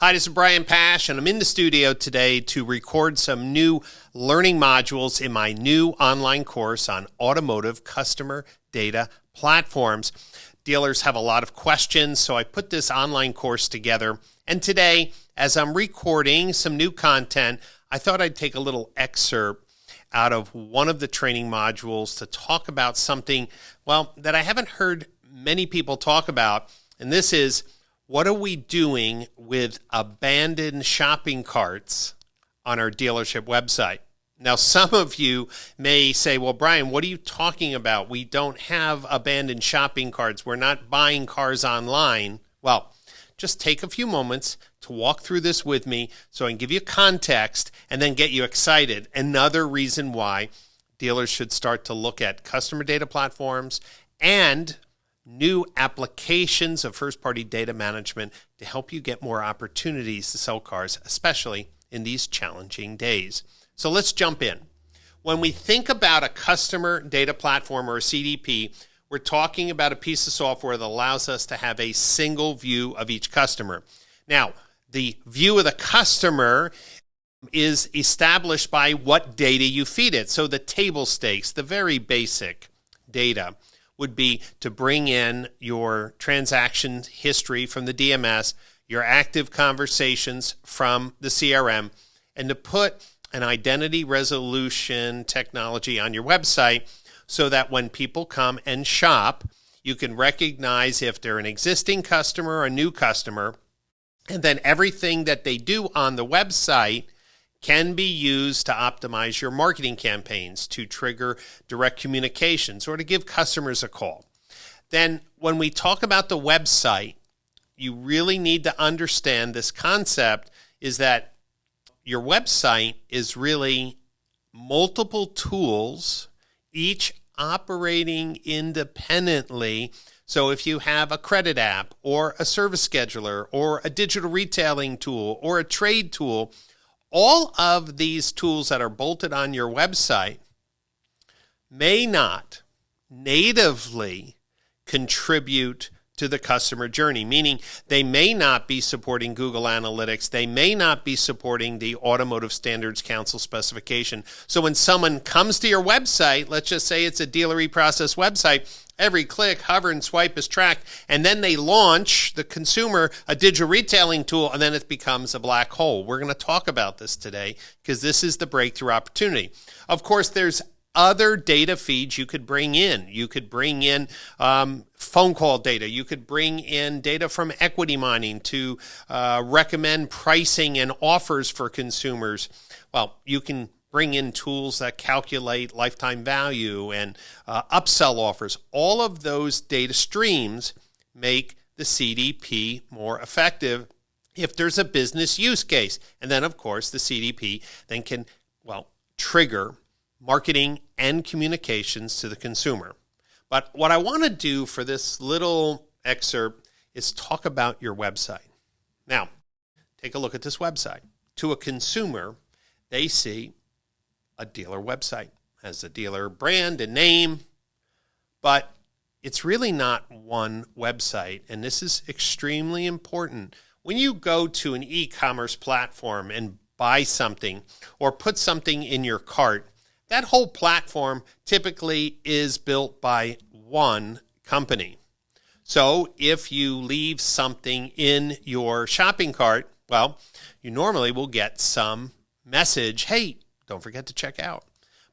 Hi, this is Brian Pash, and I'm in the studio today to record some new learning modules in my new online course on automotive customer data platforms. Dealers have a lot of questions, so I put this online course together. And today, as I'm recording some new content, I thought I'd take a little excerpt out of one of the training modules to talk about something, that I haven't heard many people talk about, and this is, what are we doing with abandoned shopping carts on our dealership website? Now, some of you may say, well, Brian, what are you talking about? We don't have abandoned shopping carts. We're not buying cars online. Well, just take a few moments to walk through this with me so I can give you context and then get you excited. Another reason why dealers should start to look at customer data platforms and new applications of first-party data management to help you get more opportunities to sell cars, especially in these challenging days. So let's jump in. When we think about a customer data platform or a CDP, we're talking about a piece of software that allows us to have a single view of each customer. Now, the view of the customer is established by what data you feed it. So the table stakes, the very basic data, would be to bring in your transaction history from the DMS, your active conversations from the CRM, and to put an identity resolution technology on your website so that when people come and shop, you can recognize if they're an existing customer or a new customer, and then everything that they do on the website can be used to optimize your marketing campaigns, to trigger direct communications, or to give customers a call. Then when we talk about the website, you really need to understand this concept is that your website is really multiple tools, each operating independently. So if you have a credit app or a service scheduler or a digital retailing tool or a trade tool, all of these tools that are bolted on your website may not natively contribute to the customer journey, meaning they may not be supporting Google Analytics, they may not be supporting the Automotive Standards Council specification. So when someone comes to your website, let's just say it's a dealer eProcess website, every click, hover, and swipe is tracked, and then they launch the consumer a digital retailing tool, and then it becomes a black hole. We're going to talk about this today because this is the breakthrough opportunity. Of course, there's other data feeds you could bring in. You could bring in phone call data. You could bring in data from equity mining to recommend pricing and offers for consumers. Well, you can bring in tools that calculate lifetime value and upsell offers. All of those data streams make the CDP more effective if there's a business use case. And then, of course, the CDP then can, trigger marketing and communications to the consumer. But what I want to do for this little excerpt is talk about your website. Now, take a look at this website. To a consumer, they see a dealer website, has a dealer brand and name, but it's really not one website, and this is extremely important. When you go to an e-commerce platform and buy something or put something in your cart, that whole platform typically is built by one company. So if you leave something in your shopping cart, you normally will get some message, hey, don't forget to check out.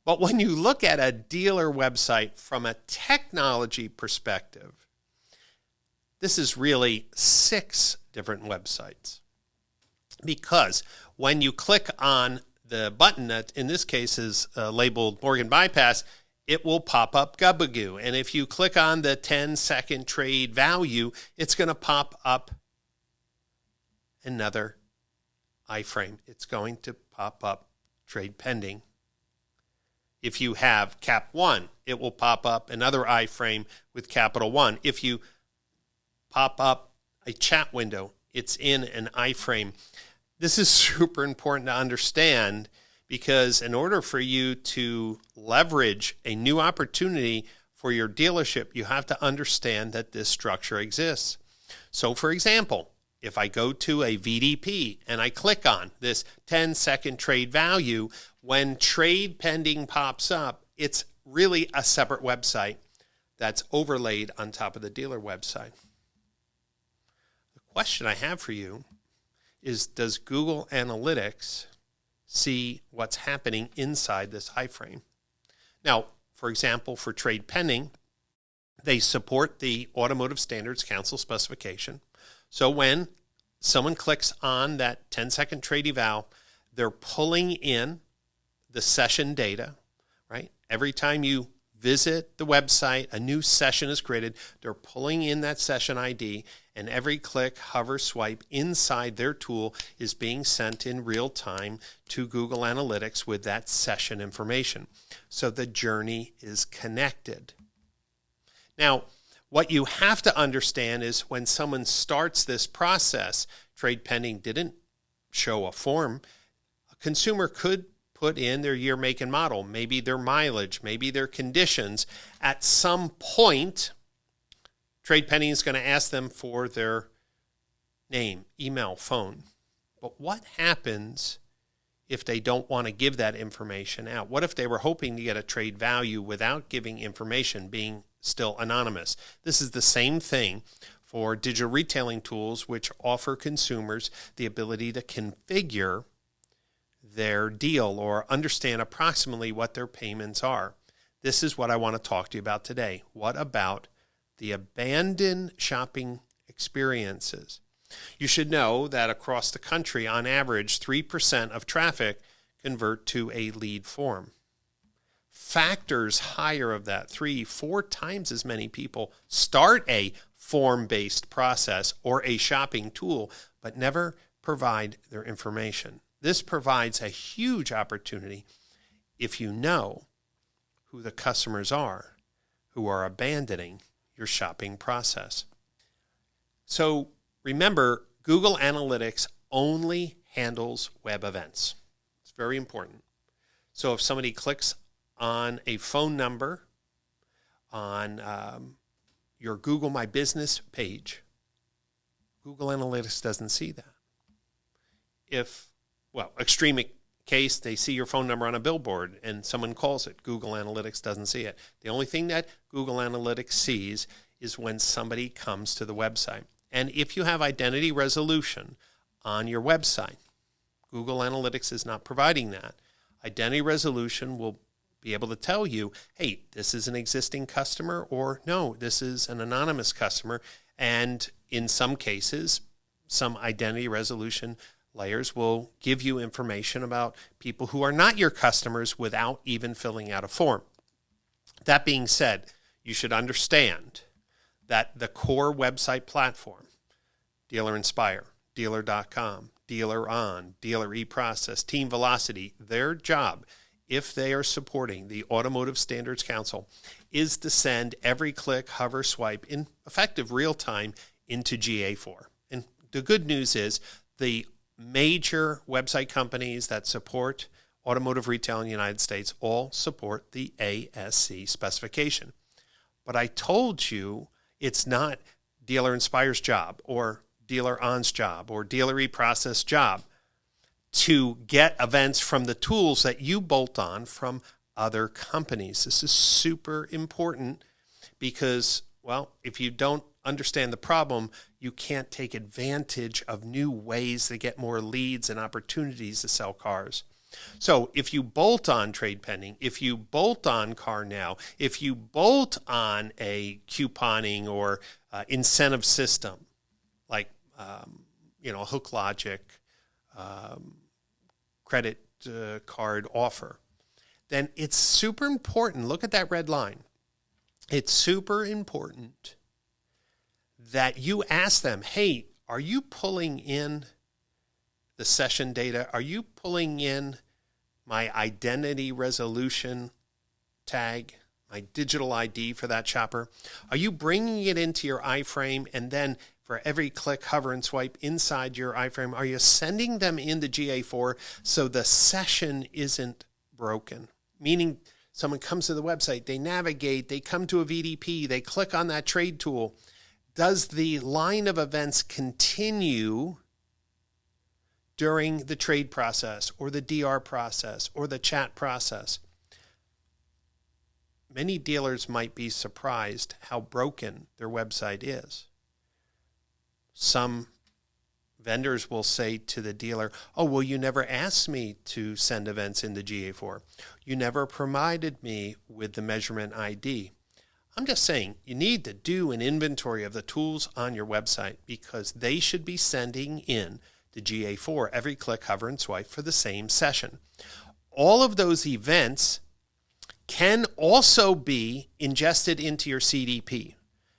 But when you look at a dealer website from a technology perspective, this is really 6 different websites. Because when you click on the button that in this case is labeled Morgan Bypass, it will pop up Gubagoo. And if you click on the 10-second trade value, it's going to pop up another iframe. It's going to pop up trade pending. If you have Cap 1, it will pop up another iframe with capital 1. If you pop up a chat window, it's in an iframe. This is super important to understand because in order for you to leverage a new opportunity for your dealership, you have to understand that this structure exists. So for example, if I go to a VDP and I click on this 10-second trade value, when trade pending pops up, it's really a separate website that's overlaid on top of the dealer website. The question I have for you is, does Google Analytics see what's happening inside this iframe? Now, for example, for trade pending, they support the Automotive Standards Council specification. So when someone clicks on that 10-second trade eval, they're pulling in the session data, right? Every time you visit the website, a new session is created. They're pulling in that session ID, and every click, hover, swipe inside their tool is being sent in real time to Google Analytics with that session information. So the journey is connected. Now, what you have to understand is when someone starts this process, trade pending didn't show a form, a consumer could put in their year, make, and model, maybe their mileage, maybe their conditions. At some point, trade pending is going to ask them for their name, email, phone. But what happens if they don't want to give that information out? What if they were hoping to get a trade value without giving information, being still anonymous? This is the same thing for digital retailing tools, which offer consumers the ability to configure their deal or understand approximately what their payments are. This is what I want to talk to you about today. What about the abandoned shopping experiences? You should know that across the country, on average, 3% of traffic convert to a lead form. Factors higher of that, 3-4 times as many people start a form-based process or a shopping tool, but never provide their information. This provides a huge opportunity if you know who the customers are who are abandoning your shopping process. So remember, Google Analytics only handles web events. It's very important. So if somebody clicks on a phone number on your Google My Business page, Google Analytics doesn't see that. Extreme case, they see your phone number on a billboard and someone calls it, Google Analytics doesn't see it. The only thing that Google Analytics sees is when somebody comes to the website. And if you have identity resolution on your website, Google Analytics is not providing that. Identity resolution will be able to tell you, hey, this is an existing customer, or no, this is an anonymous customer. And in some cases, some identity resolution layers will give you information about people who are not your customers without even filling out a form. That being said, you should understand that the core website platform, Dealer Inspire, Dealer.com, Dealer On, Dealer eProcess, Team Velocity, their job, if they are supporting the Automotive Standards Council, is to send every click, hover, swipe in effective real time into GA4. And the good news is the major website companies that support automotive retail in the United States all support the ASC specification. But I told you it's not Dealer Inspire's job or Dealer On's job or Dealer eProcess job to get events from the tools that you bolt on from other companies. This is super important because, if you don't understand the problem, you can't take advantage of new ways to get more leads and opportunities to sell cars. So if you bolt on trade pending, if you bolt on CarNow, if you bolt on a couponing or incentive system like HookLogic, credit card offer, then it's super important. Look at that red line. It's super important that you ask them, hey, are you pulling in the session data? Are you pulling in my identity resolution tag, my digital ID for that shopper? Are you bringing it into your iframe, and then for every click, hover, and swipe inside your iframe, are you sending them into GA4 so the session isn't broken? Meaning someone comes to the website, they navigate, they come to a VDP, they click on that trade tool. Does the line of events continue during the trade process or the DR process or the chat process? Many dealers might be surprised how broken their website is. Some vendors will say to the dealer, oh, well, you never asked me to send events into GA4. You never provided me with the measurement ID. I'm just saying you need to do an inventory of the tools on your website because they should be sending in to GA4 every click, hover, and swipe for the same session. All of those events can also be ingested into your CDP.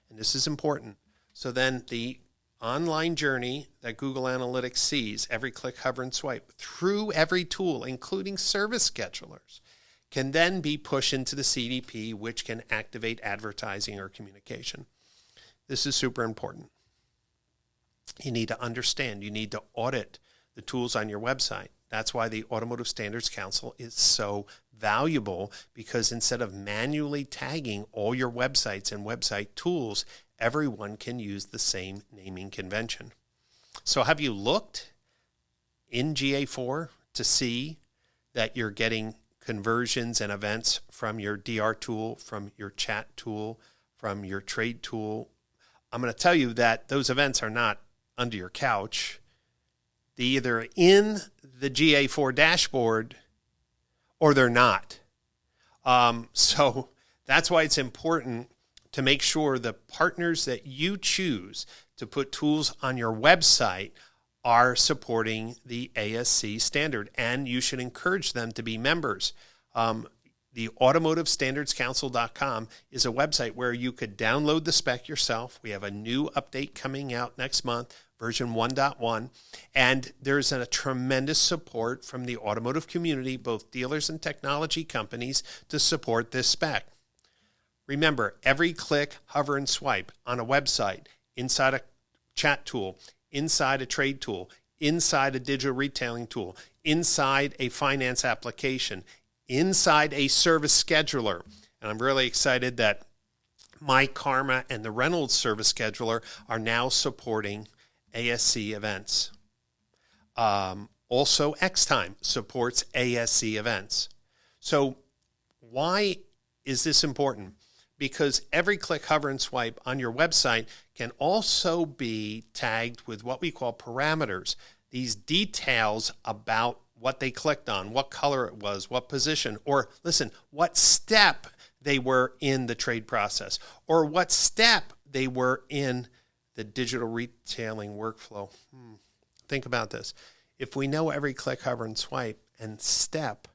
And this is important. So then the online journey that Google Analytics sees, every click, hover, and swipe through every tool, including service schedulers, can then be pushed into the CDP, which can activate advertising or communication. This is super important. You need to understand, you need to audit the tools on your website. That's why the Automotive Standards Council is so valuable, because instead of manually tagging all your websites and website tools, everyone can use the same naming convention. So have you looked in GA4 to see that you're getting conversions and events from your DR tool, from your chat tool, from your trade tool? I'm going to tell you that those events are not under your couch. They're either in the GA4 dashboard or they're not. So that's why it's important to make sure the partners that you choose to put tools on your website are supporting the ASC standard, and you should encourage them to be members. The AutomotiveStandardsCouncil.com is a website where you could download the spec yourself. We have a new update coming out next month, version 1.1, and there's a tremendous support from the automotive community, both dealers and technology companies, to support this spec. Remember, every click, hover, and swipe on a website, inside a chat tool, inside a trade tool, inside a digital retailing tool, inside a finance application, inside a service scheduler. And I'm really excited that MyKarma and the Reynolds Service Scheduler are now supporting ASC events. Also, Xtime supports ASC events. So why is this important? Because every click, hover, and swipe on your website can also be tagged with what we call parameters. These details about what they clicked on, what color it was, what position, or listen, what step they were in the trade process, or what step they were in the digital retailing workflow. Think about this. If we know every click, hover, and swipe and step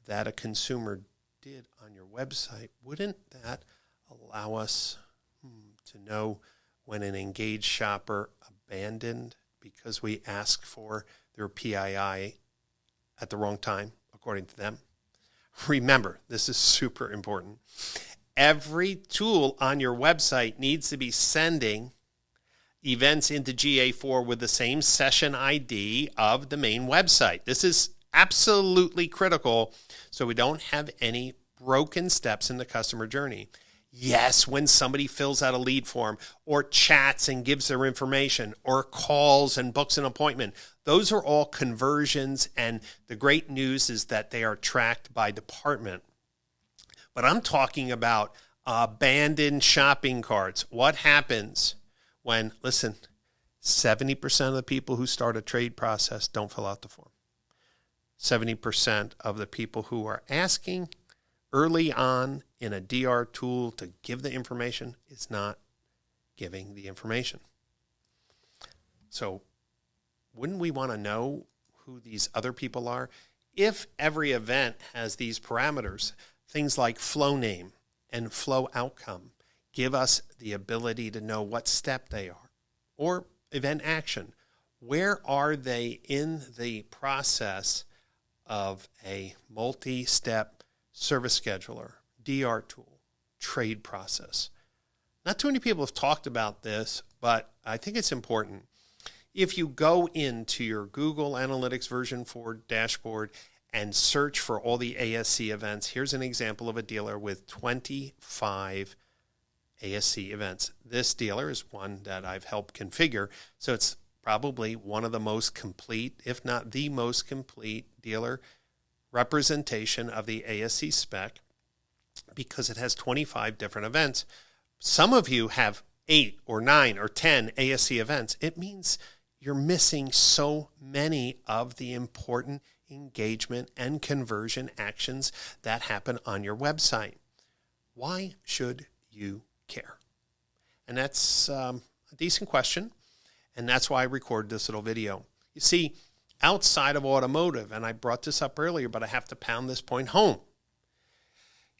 that a consumer did on your website, wouldn't that allow us to know when an engaged shopper abandoned because we asked for their PII at the wrong time, according to them? Remember, this is super important. Every tool on your website needs to be sending events into GA4 with the same session ID of the main website. This is absolutely critical so we don't have any broken steps in the customer journey. Yes, when somebody fills out a lead form or chats and gives their information or calls and books an appointment, those are all conversions, and the great news is that they are tracked by department. But I'm talking about abandoned shopping carts. What happens when, listen, 70% of the people who start a trade process don't fill out the form. 70% of the people who are asking early on in a DR tool to give the information is not giving the information. So wouldn't we want to know who these other people are? If every event has these parameters, things like flow name and flow outcome give us the ability to know what step they are, or event action. Where are they in the process of a multi-step service scheduler, DR tool, trade process? Not too many people have talked about this, but I think it's important. If you go into your Google Analytics version 4 dashboard and search for all the ASC events, here's an example of a dealer with 25 ASC events. This dealer is one that I've helped configure, so it's probably one of the most complete, if not the most complete dealer representation of the ASC spec, because it has 25 different events. Some of you have 8 or 9 or 10 ASC events. It means you're missing so many of the important engagement and conversion actions that happen on your website. Why should you care? And that's a decent question, and that's why I recorded this little video. You see, outside of automotive, and I brought this up earlier, but I have to pound this point home,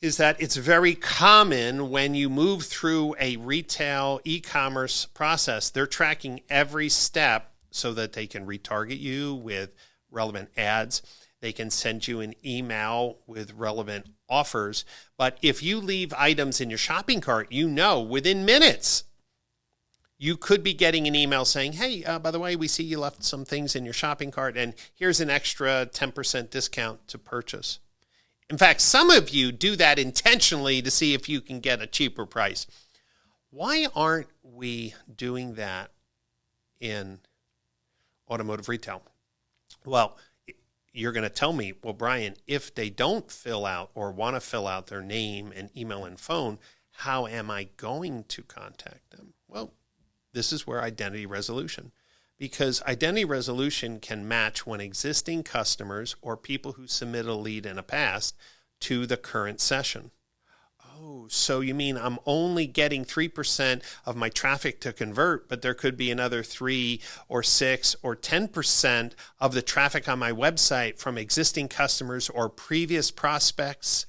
is that it's very common when you move through a retail e-commerce process, they're tracking every step so that they can retarget you with relevant ads. They can send you an email with relevant offers. But if you leave items in your shopping cart, within minutes, you could be getting an email saying, hey, by the way, we see you left some things in your shopping cart, and here's an extra 10% discount to purchase. In fact, some of you do that intentionally to see if you can get a cheaper price. Why aren't we doing that in automotive retail? Well, you're going to tell me, well, Brian, if they don't fill out or want to fill out their name and email and phone, how am I going to contact them? Well, this is where identity resolution, because identity resolution can match when existing customers or people who submitted a lead in a past to the current session. Oh, so you mean I'm only getting 3% of my traffic to convert, but there could be another 3 or 6 or 10% of the traffic on my website from existing customers or previous prospects?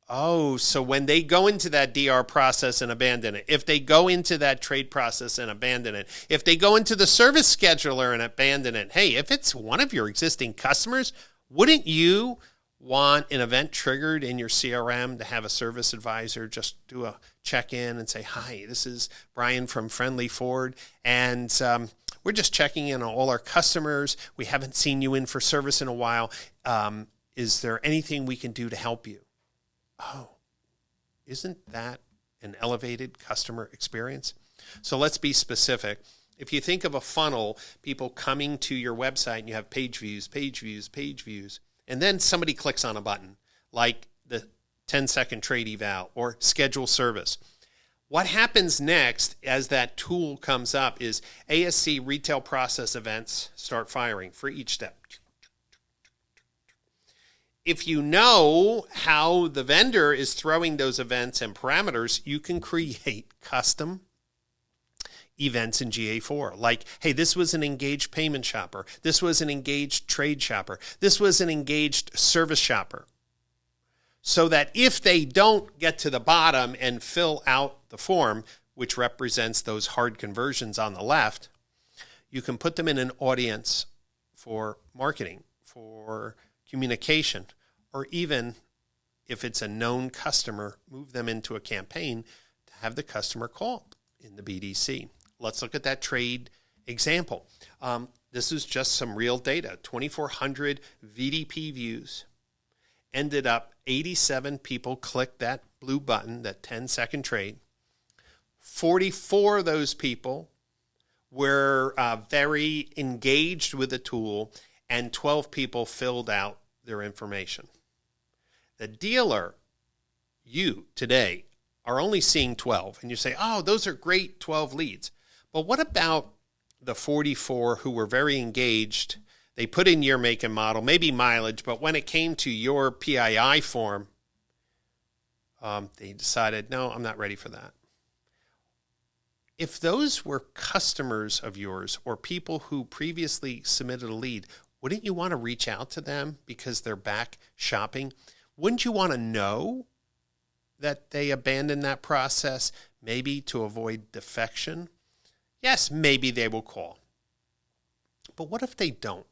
Oh, so when they go into that DR process and abandon it, if they go into that trade process and abandon it, if they go into the service scheduler and abandon it, hey, if it's one of your existing customers, wouldn't you want an event triggered in your CRM to have a service advisor just do a check-in and say, hi, this is Brian from Friendly Ford, and we're just checking in on all our customers. We haven't seen you in for service in a while. Is there anything we can do to help you? Oh, isn't that an elevated customer experience? So let's be specific. If you think of a funnel, people coming to your website and you have page views, page views, page views, and then somebody clicks on a button like the 10-second trade eval or schedule service. What happens next as that tool comes up is ASC retail process events start firing for each step. If you know how the vendor is throwing those events and parameters, you can create custom events in GA4. Like, hey, this was an engaged payment shopper. This was an engaged trade shopper. This was an engaged service shopper. So that if they don't get to the bottom and fill out the form, which represents those hard conversions on the left, you can put them in an audience for marketing, for communication, or even if it's a known customer, move them into a campaign to have the customer call in the BDC. Let's look at that trade example. This is just some real data. 2,400 VDP views. Ended up 87 people clicked that blue button, that 10-second trade. 44 of those people were very engaged with the tool, and 12 people filled out their information. The dealer, you today, are only seeing 12. And you say, oh, those are great 12 leads. But what about the 44 who were very engaged? They put in year, make, and model, maybe mileage, but when it came to your PII form, they decided, no, I'm not ready for that. If those were customers of yours or people who previously submitted a lead, wouldn't you want to reach out to them because they're back shopping? Wouldn't you want to know that they abandoned that process, maybe to avoid defection? Yes, maybe they will call. But what if they don't?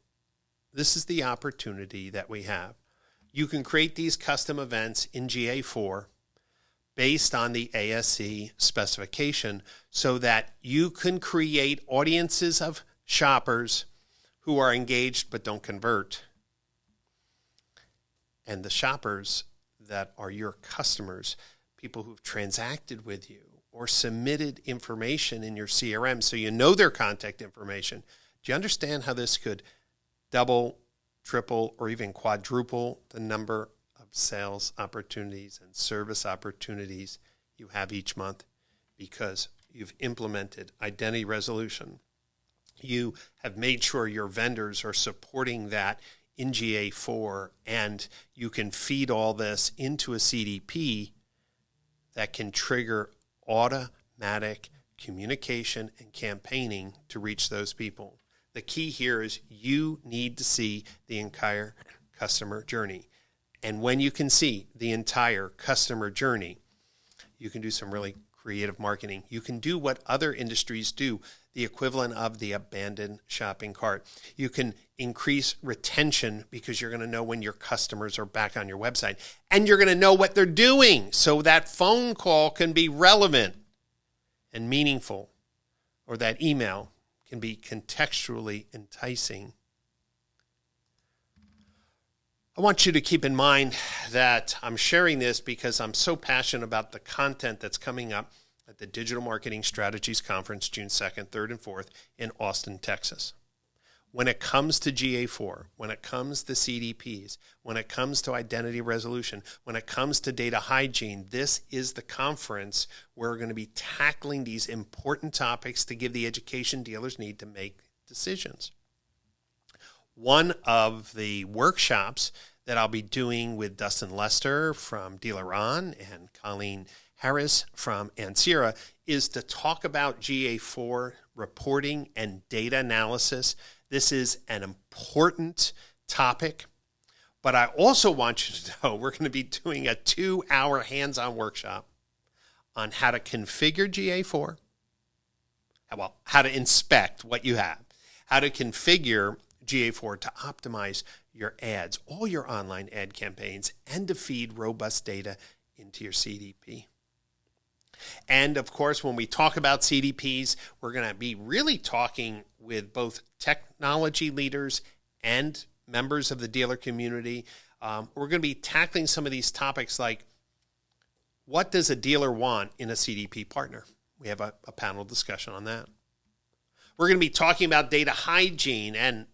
This is the opportunity that we have. You can create these custom events in GA4 based on the ASC specification so that you can create audiences of shoppers who are engaged but don't convert. And the shoppers that are your customers, people who've transacted with you or submitted information in your CRM so you know their contact information. Do you understand how this could double, triple, or even quadruple the number of sales opportunities and service opportunities you have each month because you've implemented identity resolution? You have made sure your vendors are supporting that in GA4, and you can feed all this into a CDP that can trigger automatic communication and campaigning to reach those people. The key here is you need to see the entire customer journey. And when you can see the entire customer journey, you can do some really creative marketing. You can do what other industries do, the equivalent of the abandoned shopping cart. You can increase retention because you're going to know when your customers are back on your website, and you're going to know what they're doing so that phone call can be relevant and meaningful, or that email can be contextually enticing. I want you to keep in mind that I'm sharing this because I'm so passionate about the content that's coming up at the Digital Marketing Strategies Conference, June 2nd, 3rd, and 4th in Austin, Texas. When it comes to GA4, when it comes to CDPs, when it comes to identity resolution, when it comes to data hygiene, this is the conference where we're going to be tackling these important topics to give the education dealers need to make decisions. One of the workshops that I'll be doing with Dustin Lester from Dealer On and Colleen Harris from Ansira is to talk about GA4 reporting and data analysis. This is an important topic, but I also want you to know we're going to be doing a 2-hour hands-on workshop on how to configure GA4, how to inspect what you have, how to configure GA4 to optimize your ads, all your online ad campaigns, and to feed robust data into your CDP. And of course, when we talk about CDPs, we're going to be really talking with both technology leaders and members of the dealer community. We're going to be tackling some of these topics like, what does a dealer want in a CDP partner? We have a panel discussion on that. We're going to be talking about data hygiene and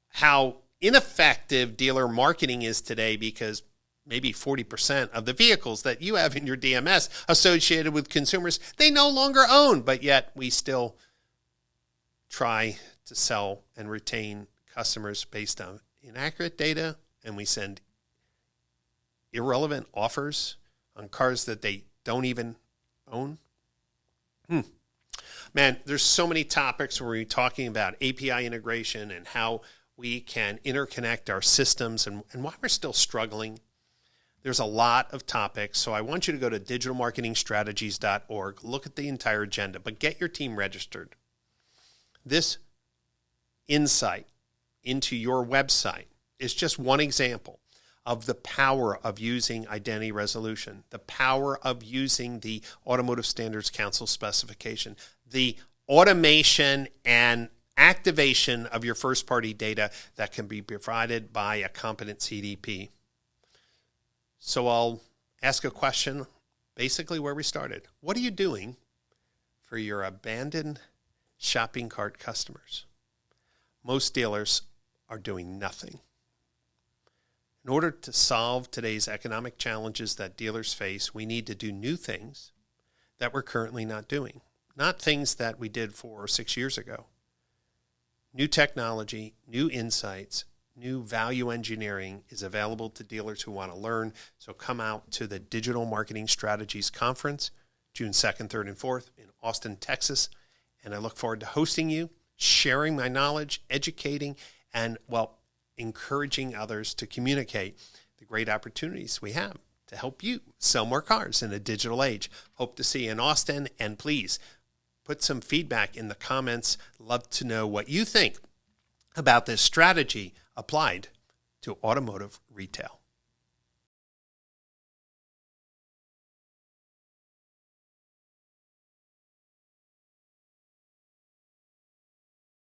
how ineffective dealer marketing is today, because maybe 40% of the vehicles that you have in your DMS associated with consumers, they no longer own, but yet we still try to sell and retain customers based on inaccurate data, and we send irrelevant offers on cars that they don't even own. Man, there's so many topics where we're talking about API integration and how we can interconnect our systems and why we're still struggling. There's a lot of topics, so I want you to go to digitalmarketingstrategies.org, look at the entire agenda, but get your team registered. This insight into your website is just one example of the power of using identity resolution, the power of using the Automotive Standards Council specification, the automation and activation of your first-party data that can be provided by a competent CDP. So I'll ask a question, basically where we started. What are you doing for your abandoned shopping cart customers? Most dealers are doing nothing. In order to solve today's economic challenges that dealers face, we need to do new things that we're currently not doing, not things that we did 4 or 6 years ago. New technology, new insights, new value engineering is available to dealers who want to learn. So come out to the Digital Marketing Strategies Conference, June 2nd, 3rd, and 4th in Austin, Texas. And I look forward to hosting you, sharing my knowledge, educating, and, encouraging others to communicate the great opportunities we have to help you sell more cars in a digital age. Hope to see you in Austin, and please put some feedback in the comments. Love to know what you think about this strategy applied to automotive retail.